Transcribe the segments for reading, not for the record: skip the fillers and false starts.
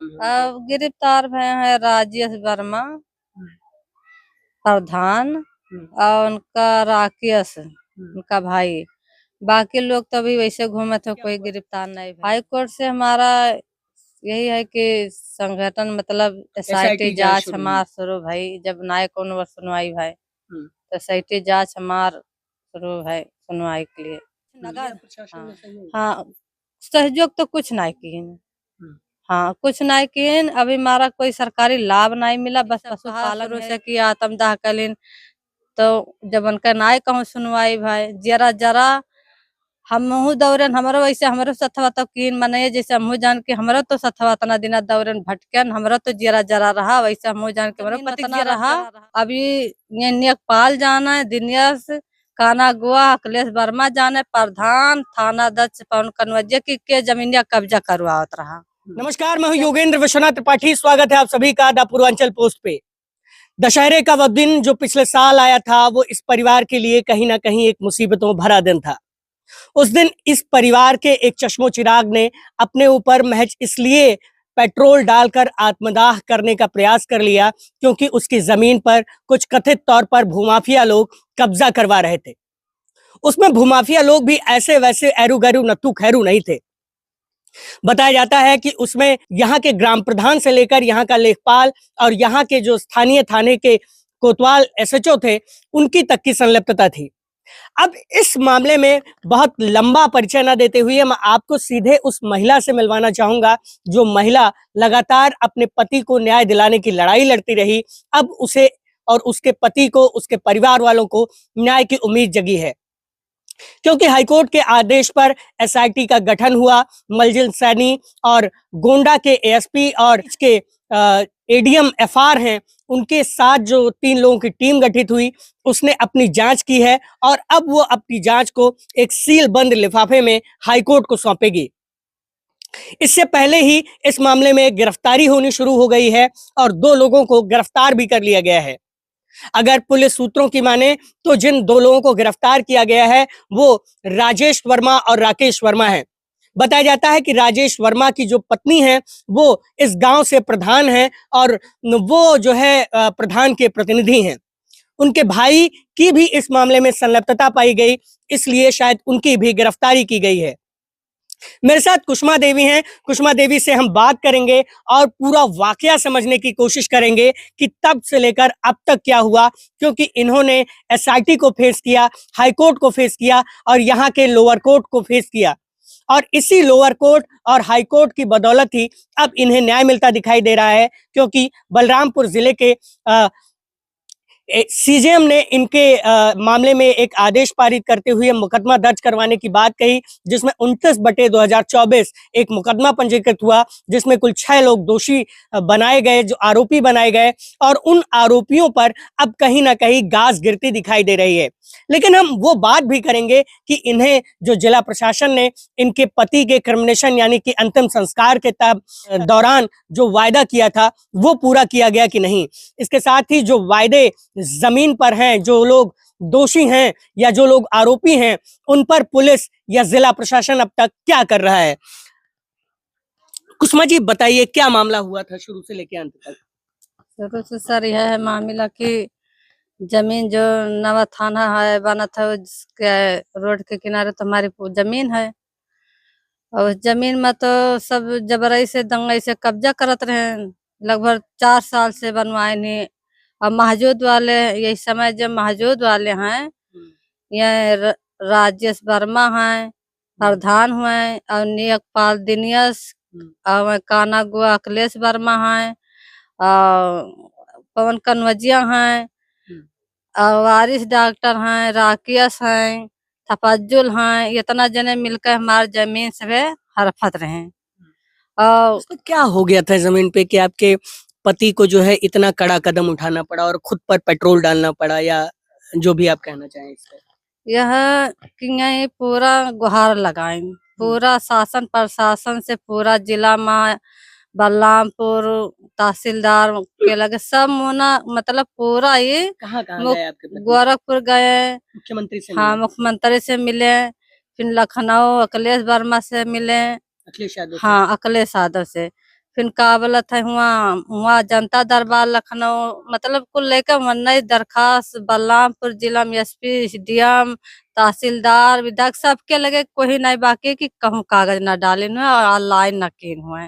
अब गिरफ्तार भये हैं राजेश वर्मा प्रधान और उनका राकेश उनका भाई। बाकी लोग तो अभी वैसे घूमे थे, कोई गिरफ्तार नहीं। हाई कोर्ट से हमारा यही है कि संगठन मतलब एसआईटी जांच हमार शुरू भाई, जब नाय कौन सुनवाई भाई तो एसआईटी जांच हमार शुरू है सुनवाई के लिए। हाँ, सहयोग तो कुछ नहीं किए। हाँ, कुछ नहीं किए। अभी हमारा कोई सरकारी लाभ नहीं मिला, बस पशुपालन से किया आत्मदाह कलीन। तो जब उनका नाय कहूँ सुनवाई भाई, जरा जरा हमहू दौरन हमारो वैसे हमारो सथवा तो कीन मने जैसे हमहू जान के हमारा तो सथवा तना दिना दौरन भटकन हमारा तो जरा जरा रहा, वैसे हमहू जान के हमारा पति रहा। अभी ये नेकपाल जाना है, दिनियस काना गुआ अखिलेश वर्मा जाने प्रधान थाना अध्यक्ष पवन कन्वजिया के जमीनिया कब्जा करवावत रहा। नमस्कार, मैं हूं योगेंद्र विश्वनाथ त्रिपाठी। स्वागत है आप सभी का द पूर्वांचल पोस्ट पे। दशहरे का वह दिन जो पिछले साल आया था, वो इस परिवार के लिए कहीं ना कहीं एक मुसीबतों भरा दिन था। उस दिन इस परिवार के एक चश्मो चिराग ने अपने ऊपर महज इसलिए पेट्रोल डालकर आत्मदाह करने का प्रयास कर लिया क्योंकि उसकी जमीन पर कुछ कथित तौर पर भूमाफिया लोग कब्जा करवा रहे थे। उसमें भूमाफिया लोग भी ऐसे वैसे एरू गैरू नत्थू खैरू नहीं थे। बताया जाता है कि उसमें यहाँ के ग्राम प्रधान से लेकर यहाँ का लेखपाल और यहाँ के जो स्थानीय थाने के कोतवाल एसएचओ थे, उनकी तक की संलिप्तता थी। अब इस मामले में बहुत लंबा परिचय न देते हुए मैं आपको सीधे उस महिला से मिलवाना चाहूंगा, जो महिला लगातार अपने पति को न्याय दिलाने की लड़ाई लड़ती रही। अब उसे और उसके पति को, उसके परिवार वालों को न्याय की उम्मीद जगी है, क्योंकि हाईकोर्ट के आदेश पर एसआईटी का गठन हुआ। मलजिल सैनी और गोंडा के एएसपी और इसके एडीएम एफआर हैं, उनके साथ जो 3 लोगों की टीम गठित हुई, उसने अपनी जांच की है और अब वो अपनी जांच को एक सील बंद लिफाफे में हाईकोर्ट को सौंपेगी। इससे पहले ही इस मामले में गिरफ्तारी होनी शुरू हो गई है और 2 लोगों को गिरफ्तार भी कर लिया गया है। अगर पुलिस सूत्रों की माने तो जिन 2 लोगों को गिरफ्तार किया गया है वो राजेश वर्मा और राकेश वर्मा है। बताया जाता है कि राजेश वर्मा की जो पत्नी है वो इस गांव से प्रधान है और वो जो है प्रधान के प्रतिनिधि हैं। उनके भाई की भी इस मामले में संलिप्तता पाई गई, इसलिए शायद उनकी भी गिरफ्तारी की गई है। मेरे साथ कुसुमा देवी हैं। कुसुमा देवी से हम बात करेंगे और पूरा वाकया समझने की कोशिश करेंगे कि तब से लेकर अब तक क्या हुआ, क्योंकि इन्होंने एसआईटी को फेस किया, हाईकोर्ट को फेस किया और यहाँ के लोअर कोर्ट को फेस किया और इसी लोअर कोर्ट और हाईकोर्ट की बदौलत ही अब इन्हें न्याय मिलता दिखाई दे रहा है, क्योंकि बलरामपुर जिले के सीजेएम ने इनके मामले में एक आदेश पारित करते हुए मुकदमा दर्ज करवाने की बात कही, जिसमें 29/2024 एक मुकदमा पंजीकृत हुआ, जिसमें कुल 6 लोग दोषी बनाए गए, जो आरोपी बनाए गए और उन आरोपियों पर अब कहीं ना कहीं गाज गिरती दिखाई दे रही है। लेकिन हम वो बात भी करेंगे कि इन्हें जो जिला प्रशासन ने इनके पति के क्रिमिनेशन यानी कि अंतिम संस्कार के दौरान जो वायदा किया था वो पूरा किया गया कि नहीं। इसके साथ ही जो वायदे जमीन पर हैं, जो लोग दोषी हैं या जो लोग आरोपी हैं, उन पर पुलिस या जिला प्रशासन अब तक क्या कर रहा है। कुसुमा जी बताइए, क्या मामला हुआ था शुरू से लेकर अंत तक? शुरू से सर यह है मामला कि जमीन जो नवा थाना है बना था, जिसके रोड के किनारे तो हमारी जमीन है और उस जमीन में तो सब जबरई से दंगई से कब्जा करत रहे। लगभग 4 साल से बनवाए नहीं। और महजूद वाले यही समय जब महजूद वाले हैं, ये राजेश वर्मा हैं प्रधान हुए और नेकपाल दिनियस और काना गुआ अखिलेश वर्मा हैं और पवन कन्वजिया हैं और वारिस डॉक्टर हैं, राकेश हैं, तफज्जुल हैं। इतना जने मिलकर हमारे जमीन से हरफत रहे। और क्या हो गया था जमीन पे कि आपके पति को जो है इतना कड़ा कदम उठाना पड़ा और खुद पर पेट्रोल डालना पड़ा, या जो भी आप कहना चाहें इस पर? यह कि पूरा गुहार लगाए पूरा शासन प्रशासन से, पूरा जिला में बलरामपुर तहसीलदार के लगे सब मोना, मतलब पूरा ये कहाँ गए आपके पति? गोरखपुर गए, मुख्यमंत्री से हाँ मुख्यमंत्री से मिले, फिर लखनऊ अखिलेश वर्मा से मिले, अखिलेश यादव, हाँ अखिलेश यादव से, फिर का बोलत है हुआ हुआ जनता दरबार लखनऊ, मतलब कुल लेकर मन्नई दरखास्त बलरामपुर जिला में एसपी डीएम तहसीलदार विधायक सबके लगे, कोई नहीं बाकी कि कहूँ कागज न डाले हुए और ऑनलाइन न किए हुए।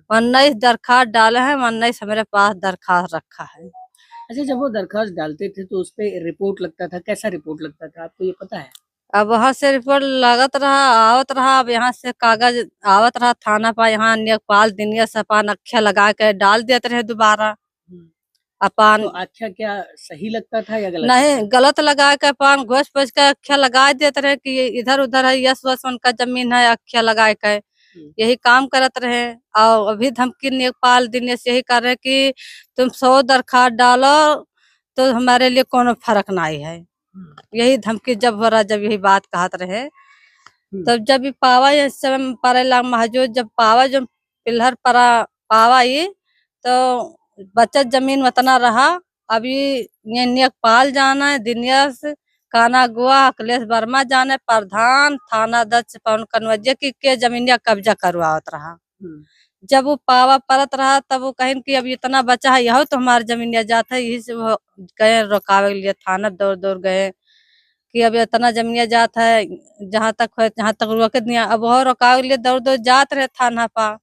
19 दरखास्त डाले हैं, 19 मेरे पास दरखास्त रखा है। अच्छा, जब वो दरखास्त डालते थे तो उस पे रिपोर्ट लगता था, कैसा रिपोर्ट लगता था आपको ये पता है? अब वहां से रिपोर्ट लगत रहा आवत रहा, अब यहाँ से कागज आवत रहा थाना पर, यहाँ न्यायपाल दिनिया सपान अक्षर लगा के डाल देते रहे दोबारा अपन। तो आख्या क्या सही लगता था या गलत? नहीं, गलत लगा के अपन घोष पोछ के अक्षर लगा देते रहे कि ये इधर उधर है, यस वस उनका जमीन है, अक्षर लगा के यही काम करत रहे। और अभी धमकी न्यायपाल दिनेश यही कर रहे कि तुम 100 दरखास्त डालो तो हमारे लिए कोनो फर्क नहीं है। यही धमकी जब हो रहा, जब यही बात कहत रहे, तब जब भी पावा ये समय परेला महजूद, जब पावा जो पिल्हर परा पावा ये तो बचत जमीन उतना रहा। अभी ये न्यायपाल जाना है दिनियस काना गुआ अखिलेश वर्मा जाने प्रधान थाना अध्यक्ष पवन कन्वजिया की के जमीनिया कब्जा करवावत रहा। जब वो पावा परत रहा तब वो कहें कि अब इतना बचा है, यह तो हमारी जमीनिया जात है, यही से वो गए रोकावे के लिए थाना दौड़ दौड़ गए कि अब इतना जमीनिया जात है, जहाँ तक रोक दिया। अब वो रोकावे के लिए दौड़ दौड़ जात रहे थाना पा।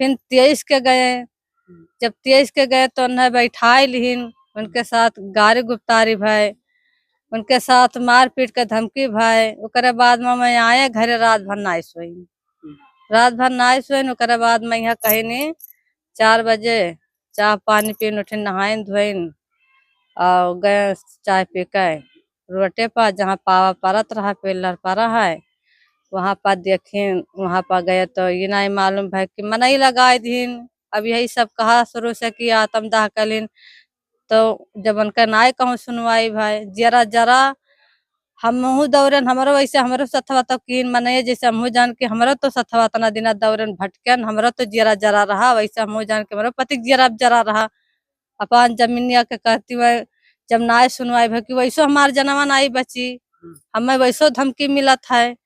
फिर 23 के गए, जब 23 के गए तो उन्हें बैठाई लिहिन, उनके साथ गाड़ी गुप्तारी भाई, उनके साथ मारपीट के धमकी भाई। ओकरे बाद में मैं आए घरे, रात भर नाई सोई, रात भर नाई सोई। ओकरे बाद मैं यहाँ कहीं नहीं 4 बजे चाय पानी पीन उठिन, नहाइन धोइन और गए चाय पी के रोटे पर जहाँ पावा परत रहा पिल्लर परा है वहां पर देखें। वहां पर गए तो ये नहीं मालूम भाई कि मनई लगाए दिन। अब यही सब कहा शुरू से कि आत्मदाह कलीन, तो जब उनका नाय कहूँ सुनवाई भाई, जरा जरा हमहू दौड़न हमारो वैसे हमारो सथवा तो कीन मने जैसे हमहू जान के हमारो तो सथवा तना दिन दौड़न भटकन हमारो तो जरा जरा रहा, वैसे हमहू जान के हमारो पति जरा जरा रहा। अपन जमीनिया के कहती हुए जब नाय सुनवाई भाई कि वैसो हमार जनवा नाई बची, हमें वैसो धमकी मिलत है,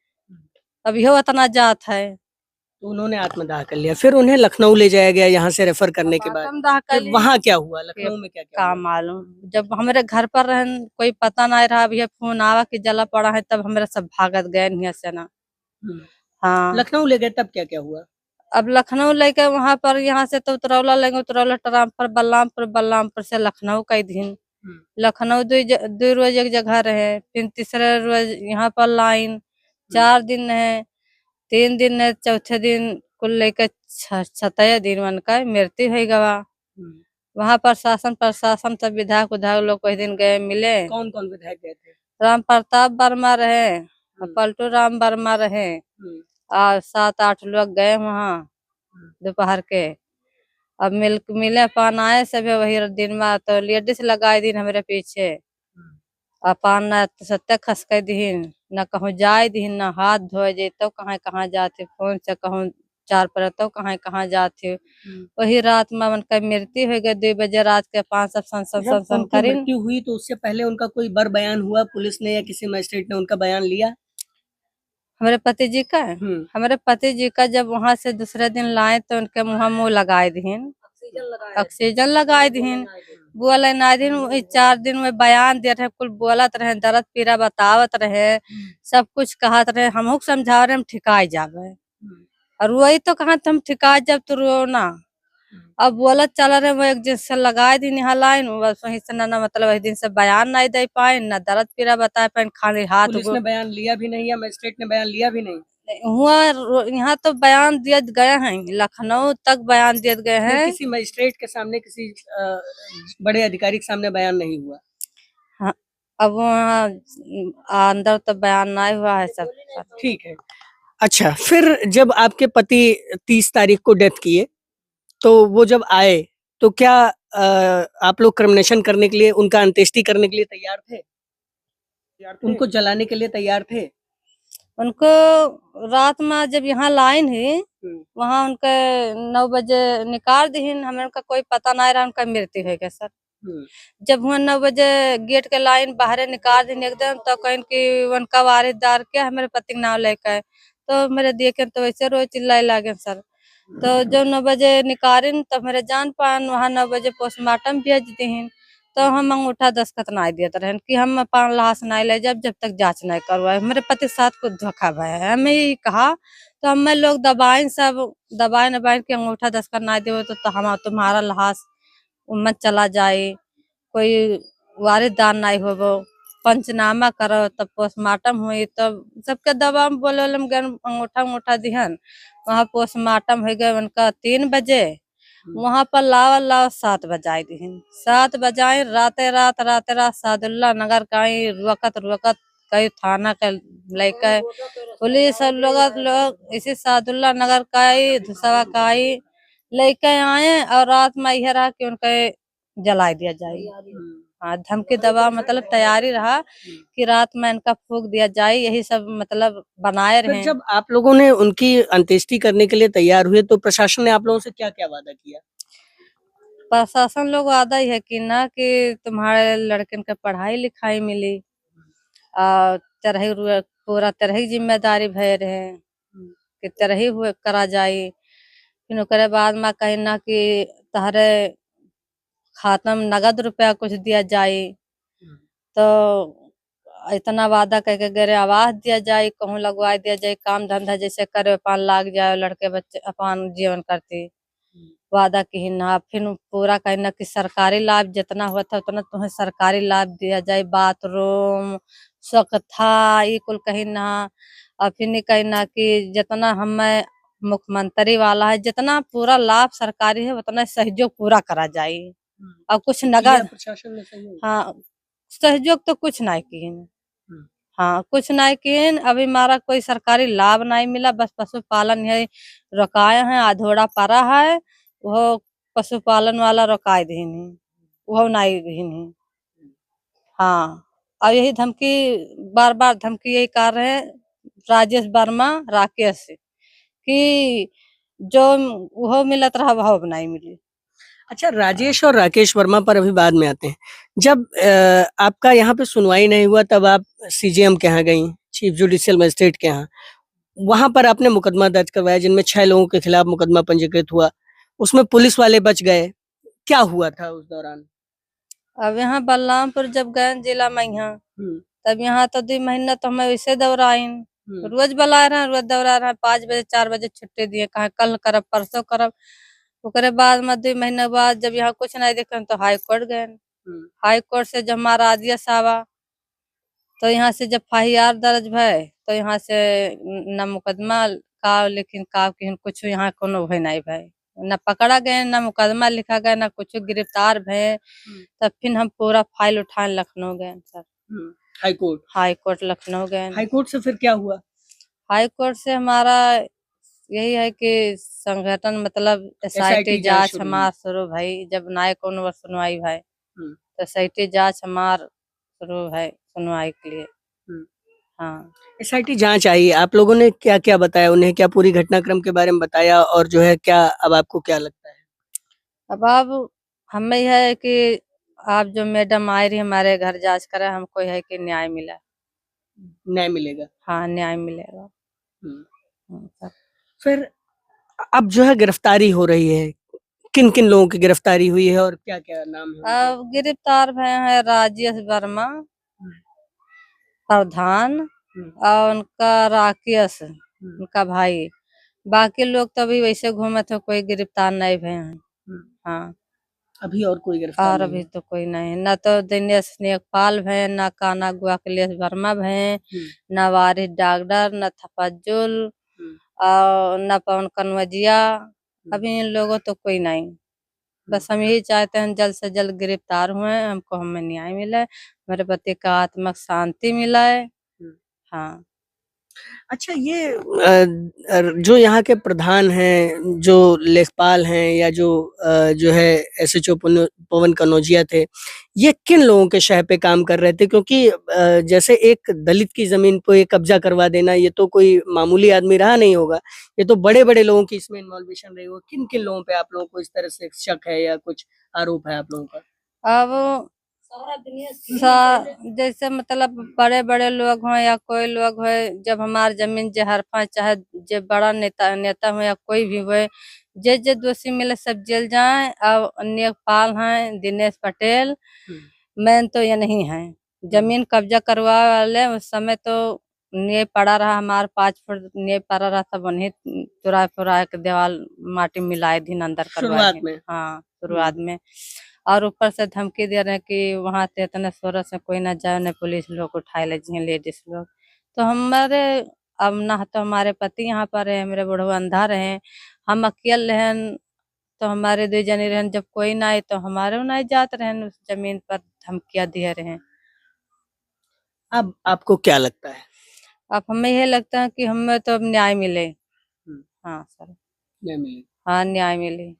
अब यो इतना जात है। तो उन्होंने आत्मदाह कर लिया, फिर उन्हें लखनऊ ले जाया गया यहाँ से रेफर करने के बाद। आत्मदाह कर फिर ली। वहाँ क्या हुआ, लखनऊ में क्या क्या का हुआ? मालूम, जब हमारे घर पर रहन कोई पता नहीं रहा, अभी फोन आवा कि जला पड़ा है, तब हमारे सब भागत गए यहाँ से ना। हाँ, लखनऊ ले गए तब क्या क्या हुआ? अब लखनऊ लेके वहां पर यहाँ से तो उतरौला लेंगे, उतरौला ट्रांसफर बलरामपुर, बलरामपुर से लखनऊ कई दिन। लखनऊ दो रोज एक जगह रहे, फिर तीसरे रोज यहाँ पर लाइन 4 दिन है, 3 दिन है, चौथे दिन कुल लेकर 6 दिन उनका मृत्यु हो गवा। वहाँ पर शासन प्रशासन सब विधायक उधायक लोग कोई दिन गए मिले। कौन कौन विधायक गए थे? राम प्रताप वर्मा रहे, पलटू राम वर्मा रहे और 7-8 लोग गए वहाँ दोपहर के। अब मिले पान आए सभी वही दिन में, तो लेडीज लगाए दिन हमारे पीछे पान न सत्य खसके दीन, न कहूँ जाए दीन, न हाथ धोए जे तो कहाँ जाते, फोन से कहूँ 4 पर तो कहाँ जाते। वही रात में उनका मृत्यु हो गई 2 बजे रात के 5 सब सन करीन। मृत्यु हुई तो उससे पहले उनका कोई बर बयान हुआ, पुलिस ने या किसी मजिस्ट्रेट ने उनका बयान लिया? हमारे पति जी का हमारे पति जी का जब वहां से दूसरे दिन लाए तो उनके मुँह लगाए दीन, ऑक्सीजन लगाए दीन, बोले ना दिन 4 दिन में बयान दे रहे, कुल बोलत रहे, दर्द पीड़ा बतावत रहे, सब कुछ कहत रहे, हमहू समझा रहे हम ठिकाई जावे। और वही तो कहा हम ठिकाए जब तो रो ना। अब बोलत चल रहे वो एक दिन से लगाए दिन यहाँ लाइन, बस वही से ना मतलब वही दिन से बयान नहीं दे पाए, न दर्द पीड़ा बता पाए, खाली हाथ। पुलिस ने बयान लिया भी नहीं या मजिस्ट्रेट ने बयान लिया भी नहीं? हुआ यहाँ तो बयान दिए गए हैं, लखनऊ तक बयान दिए गए हैं। किसी मजिस्ट्रेट के सामने, किसी बड़े अधिकारी के सामने बयान नहीं हुआ? हाँ, अब वहाँ अंदर तो बयान नहीं हुआ है सब। ठीक है। अच्छा, फिर जब आपके पति 30 तारीख को डेथ किए तो वो जब आए तो क्या आप लोग क्रमनेशन करने के लिए, उनका अंत्येष्टि करने के लिए तैयार थे? उनको जलाने के लिए तैयार थे? उनको रात में जब यहाँ लाइन ही वहाँ उनके 9 बजे निकाल दीन, हमें उनका कोई पता नहीं रहा, उनका मृत्यु है क्या सर। जब हुआ 9 बजे गेट के लाइन बाहर निकाल दी एकदम, तो कहीं की उनका वारिसदार क्या हमारे पति के नाम लेकर, तो मेरे देखे तो वैसे रोज चिल्लाए लागे सर। तो जब 9 बजे निकारिन तो मेरे जान पान वहाँ 9 बजे पोस्टमार्टम भेज दीहिन। तो हम अंगूठा दस्तखत नाय देत रहन कि हम अपन लाश नाय ले जब तक जांच नाय करवाए। मेरे पति साथ को धोखा भय है। हमें ही कहा तो हमें लोग दबाइन सब दबाइन नबाइन के अंगूठा दस्तखत नाय देवे तो हम तुम्हारा लाश मत चला जाए। कोई वारिसदार नाय होबो। पंचनामा करो तब पोस्टमार्टम हुई तब सबके दबाव बोले अंगूठा दिहन। वहाँ पोस्टमार्टम हो गए उनका 3 बजे। वहाँ पर लाव 7 बजाए दिहन। 7 बजाए राते रात सादुल्ला नगर काई रुकत कई थाना के लेके पुलिस लोग इसी सादुल्ला नगर काई धुसवा काई लेके आए और रात में यह रहा कि उनके जला दिया जाए। हाँ, धमकी दबाव मतलब तैयारी रहा कि रात में इनका फूंक दिया जाए। यही सब मतलब बनाए फिर रहे। जब आप लोगों ने उनकी अंत्येष्टि करने के लिए तैयार हुए तो प्रशासन ने आप लोगों से क्या-क्या वादा किया? प्रशासन लोग वादा ही है कि ना कि तुम्हारे लड़कन के पढ़ाई लिखाई मिली और पूरा तरही जिम्मेदारी भय रहे कि तरही हुए करा जाए। फिर ओकरे बाद में कही ना कि तहरे खातम नगद रुपया कुछ दिया जाए। तो इतना वादा करके गरे आवास दिया जाए, कहूँ लगवा दिया जाए, काम धंधा जैसे करे अपन लाग जाए, लड़के बच्चे अपन जीवन करते वादा की ना। फिर पूरा कहना कि सरकारी लाभ जितना हुआ था उतना तुम्हें सरकारी लाभ दिया जाए, बाथरूम स्वच्छता ये कुल कही ना। और फिर नहीं कहना कि जितना हमें मुख्यमंत्री वाला है जितना पूरा लाभ सरकारी है उतना सहयोग पूरा करा जाए। और कुछ नगद प्रशासन ने सहयोग? हाँ, सहयोग तो कुछ नहीं किए। हाँ, कुछ नहीं किए। अभी हमारा कोई सरकारी लाभ नहीं मिला। बस पशुपालन है रोकाए हैं, अधूरा पड़ा है। वो पशुपालन वाला रोकाए दीनी वो नहीं दीनी। हाँ, और यही धमकी बार धमकी यही कर रहे हैं राजेश वर्मा राकेश से कि जो वो मिलत रहा वह नहीं मिली। अच्छा, राजेश और राकेश वर्मा पर अभी बाद में आते हैं। जब आपका यहाँ पे सुनवाई नहीं हुआ तब आप सीजेएम के यहाँ गईं, चीफ जुडिशियल मजिस्ट्रेट के यहाँ। वहाँ पर आपने मुकदमा दर्ज करवाया जिनमें 6 लोगों के खिलाफ मुकदमा पंजीकृत हुआ। उसमें पुलिस वाले बच गए। क्या हुआ था उस दौरान? अब यहाँ बलरामपुर जब गए जिला में यहाँ तब यहाँ तो 2 महीना तो हमें वैसे दौड़ाइन। रोज बुला रहे हैं, रोज दौड़ा रहे हैं। 5 बजे 4 बजे छुट्टी दिए, कहा कल करब परसों करब। ओकरे बाद में 2 महीने बाद जब यहाँ कुछ नहीं देखन तो हाई कोर्ट गए। हाई कोर्ट से जब हमारा आदेश आवा तो यहाँ से जब FIR दर्ज भय तो यहाँ से न मुकदमा का लेकिन का कुछ यहाँ कोनो भय नहीं भय। न पकड़ा गए, न मुकदमा लिखा गया, न कुछ गिरफ्तार भय। तब फिर हम पूरा फाइल उठाए लखनऊ गए सर। हाई कोर्ट लखनऊ गए। हाई कोर्ट से फिर क्या हुआ? हाई कोर्ट से हमारा यही है कि संगठन मतलब SIT जांच हमार शुरू भई। जब नाय कोनो सुनवाई भय तो SIT जांच हमार शुरू है सुनवाई के लिए। हाँ, SIT जांच आई, आप लोगों ने क्या-क्या बताया? उन्हें क्या पूरी घटनाक्रम के बारे में बताया और जो है क्या अब आपको क्या लगता है? अब हमें यह है कि आप जो मैडम आई रही हमारे घर जांच करे हमको यह है कि न्याय मिला। न्याय मिलेगा? हाँ, न्याय मिलेगा। सर। फिर अब जो है गिरफ्तारी हो रही है। किन-किन लोगों की गिरफ्तारी हुई है और क्या-क्या नाम है? अब गिरफ्तार भय हैं राजेश वर्मा प्रधान और उनका राकेश उनका भाई। बाकी लोग तो अभी वैसे घूमे थे, कोई गिरफ्तार नहीं भय हैं। हाँ, अभी और कोई गिरफ्तार और नहीं अभी है? तो कोई नहीं। न तो दिनेश नेकपाल भय, न काना गुआ अखिलेश वर्मा भय, न वारिस डॉक्टर, न तफज्जुल और न पवन कनवजिया। अभी इन लोगों तो कोई नहीं। बस हम यही चाहते हैं जल्द से जल्द गिरफ्तार हुए, हमको हमें न्याय मिले, मेरे पति का आत्मिक शांति मिले। हाँ, अच्छा, ये जो यहाँ के प्रधान हैं, जो लेखपाल हैं या जो है SHO पवन कनौजिया थे, ये किन लोगों के शह पे काम कर रहे थे? क्योंकि जैसे एक दलित की ज़मीन पे कब्ज़ा करवा देना ये तो कोई मामूली आदमी रहा नहीं होगा। ये तो बड़े-बड़े लोगों की इसमें इन्वॉल्वेशन रही होगी। किन-किन लोगों पे आप लोगों को इस तरह से शक है या कुछ आरोप है आप लोगों का? अब जैसे मतलब बड़े-बड़े लोग हों या कोई लोग हो, जब हमार जमीन जे हड़पा चाहे जे बड़ा नेता हो या कोई भी हो, जे दोषी मिले सब जेल जाए। अब नेकपाल हैं, दिनेश पटेल, मैन तो ये नहीं है। जमीन कब्जा करवा वाले उस समय तो नींव पड़ा रहा, हमारा 5 फुट नींव पड़ा रहा था, वहीं तुरा फुरा के दीवार माटी मिलाए दिन अंदर करवाए शुरुआत दिन। में? हाँ शुरुआत में। और ऊपर से धमकी दे रहे हैं कि वहां से इतने शोर से कोई ना जाए, न पुलिस लोग उठाए ले जाए लेडीज लोग। तो हमारे अब ना तो हमारे पति यहाँ पर है, मेरे बुढ़वा अंधा रहे, हम अकेले रहन, तो हमारे 2 जने रहन, जब कोई ना आए तो हमारे नहीं जात रहन, उस जमीन पर धमकियां दिए रहे। अब आपको क्या लगता है? अब हमें यह लगता है कि हमें तो अब न्याय मिले। हाँ सर, हाँ न्याय मिले।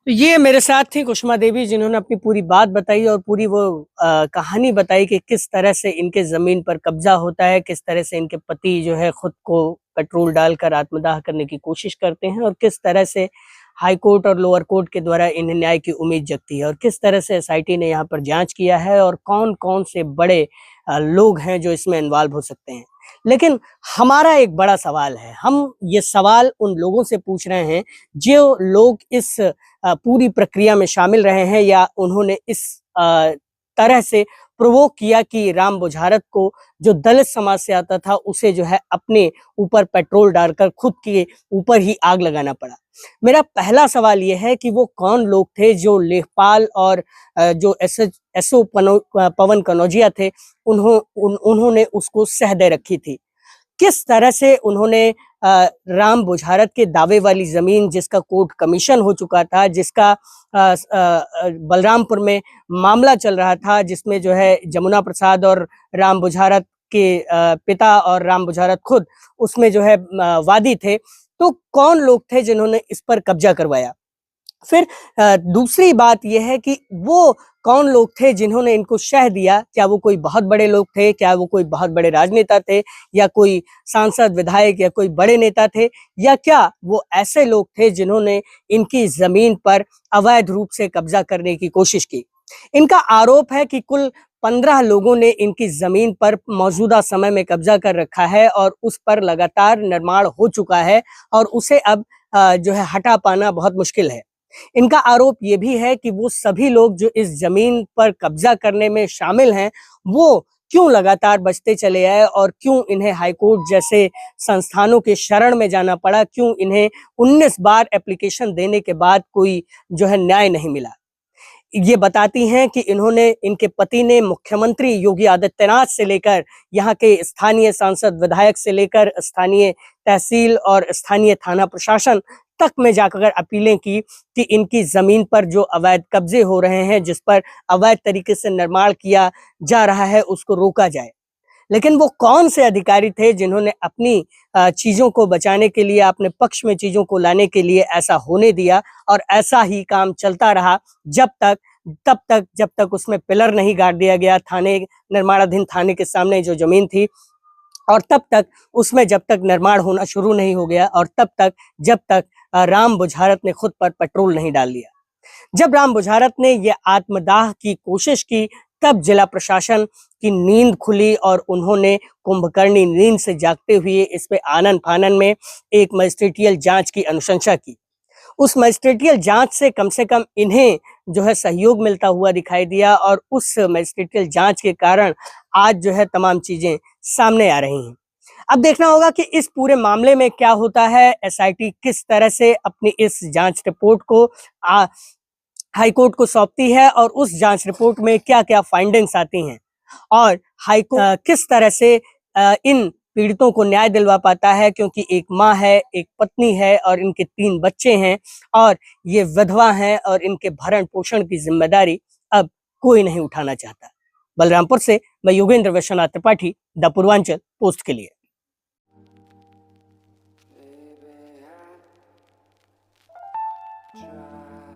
तो ये मेरे साथ थी कुसुमा देवी, जिन्होंने अपनी पूरी बात बताई और पूरी वो कहानी बताई कि किस तरह से इनके जमीन पर कब्जा होता है, किस तरह से इनके पति जो है खुद को पेट्रोल डालकर आत्मदाह करने की कोशिश करते हैं और किस तरह से हाई कोर्ट और लोअर कोर्ट के द्वारा इन्हें न्याय की उम्मीद जगती है और किस तरह से एसआईटी ने यहाँ पर जांच किया है और कौन कौन से बड़े लोग हैं जो इसमें इन्वॉल्व हो सकते हैं। लेकिन हमारा एक बड़ा सवाल है, हम ये सवाल उन लोगों से पूछ रहे हैं जो लोग इस पूरी प्रक्रिया में शामिल रहे हैं या उन्होंने इस तरह से प्रोवोक किया कि राम बुझारत को, जो दलित समाज से आता था, उसे जो है अपने ऊपर पेट्रोल डालकर खुद के ऊपर ही आग लगाना पड़ा। मेरा पहला सवाल यह है कि वो कौन लोग थे जो लेखपाल और जो एसओ पवन कनौजिया थे, उन्होंने उसको सह दे रखी थी। किस तरह से उन्होंने राम बुझारत के दावे वाली जमीन, जिसका कोर्ट कमीशन हो चुका था, जिसका बलरामपुर में मामला चल रहा था, जिसमें जो है जमुना प्रसाद और राम बुझारत के पिता और राम बुझारत खुद उसमें जो है वादी थे, तो कौन लोग थे जिन्होंने इस पर कब्जा करवाया। फिर दूसरी बात यह है कि वो कौन लोग थे जिन्होंने इनको शह दिया। क्या वो कोई बहुत बड़े लोग थे, क्या वो कोई बहुत बड़े राजनेता थे, या कोई सांसद विधायक या कोई बड़े नेता थे, या क्या वो ऐसे लोग थे जिन्होंने इनकी जमीन पर अवैध रूप से कब्जा करने की कोशिश की। इनका आरोप है कि कुल 15 लोगों ने इनकी जमीन पर मौजूदा समय में कब्जा कर रखा है और उस पर लगातार निर्माण हो चुका है और उसे अब जो है हटा पाना बहुत मुश्किल है। इनका आरोप ये भी है कि वो सभी लोग जो इस जमीन पर कब्जा करने में शामिल हैं, वो क्यों लगातार बचते चले आए और क्यों इन्हें हाईकोर्ट जैसे संस्थानों के शरण में जाना पड़ा, क्यों इन्हें 19 बार एप्लीकेशन देने के बाद कोई जो है न्याय नहीं मिला। ये बताती हैं कि इनके पति ने मुख्यमंत्री योगी आदित्यनाथ से लेकर यहाँ के स्थानीय सांसद विधायक से लेकर स्थानीय तहसील और स्थानीय थाना प्रशासन तक में जाकर अपीलें की कि इनकी जमीन पर जो अवैध कब्जे हो रहे हैं, जिस पर अवैध तरीके से निर्माण किया जा रहा है, उसको रोका जाए। लेकिन वो कौन से अधिकारी थे जिन्होंने अपनी चीजों को बचाने के लिए, अपने पक्ष में चीजों को लाने के लिए ऐसा होने दिया और ऐसा ही काम चलता रहा जब तक उसमें पिलर नहीं गाड़ दिया गया थाने, निर्माणाधीन थाने के सामने जो जमीन थी, और तब तक उसमें जब तक निर्माण होना शुरू नहीं हो गया, और जब तक राम बुझारत ने खुद पर पेट्रोल नहीं डाल दिया। जब राम बुझारत ने यह आत्मदाह की कोशिश की, तब जिला प्रशासन की नींद खुली और उन्होंने कुंभकर्णी नींद से जागते हुए इस पे आनन फानन में एक मजिस्ट्रेटियल जांच की अनुशंसा की। उस मजिस्ट्रेटियल जांच से कम इन्हें जो है सहयोग मिलता हुआ दिखाई दिया और उस मजिस्ट्रेटियल जांच के कारण आज जो है तमाम चीजें सामने आ रही हैं। अब देखना होगा कि इस पूरे मामले में क्या होता है, एसआईटी किस तरह से अपनी इस जांच रिपोर्ट को हाईकोर्ट को सौंपती है और उस जांच रिपोर्ट में क्या क्या फाइंडिंग्स आती हैं, और हाईकोर्ट किस तरह से इन पीड़ितों को न्याय दिलवा पाता है, क्योंकि एक माँ है, एक पत्नी है और इनके 3 बच्चे हैं और ये विधवा हैं और इनके भरण पोषण की जिम्मेदारी अब कोई नहीं उठाना चाहता। बलरामपुर से मैं योगेंद्र विश्वनाथ त्रिपाठी, द पूर्वांचल पोस्ट के लिए।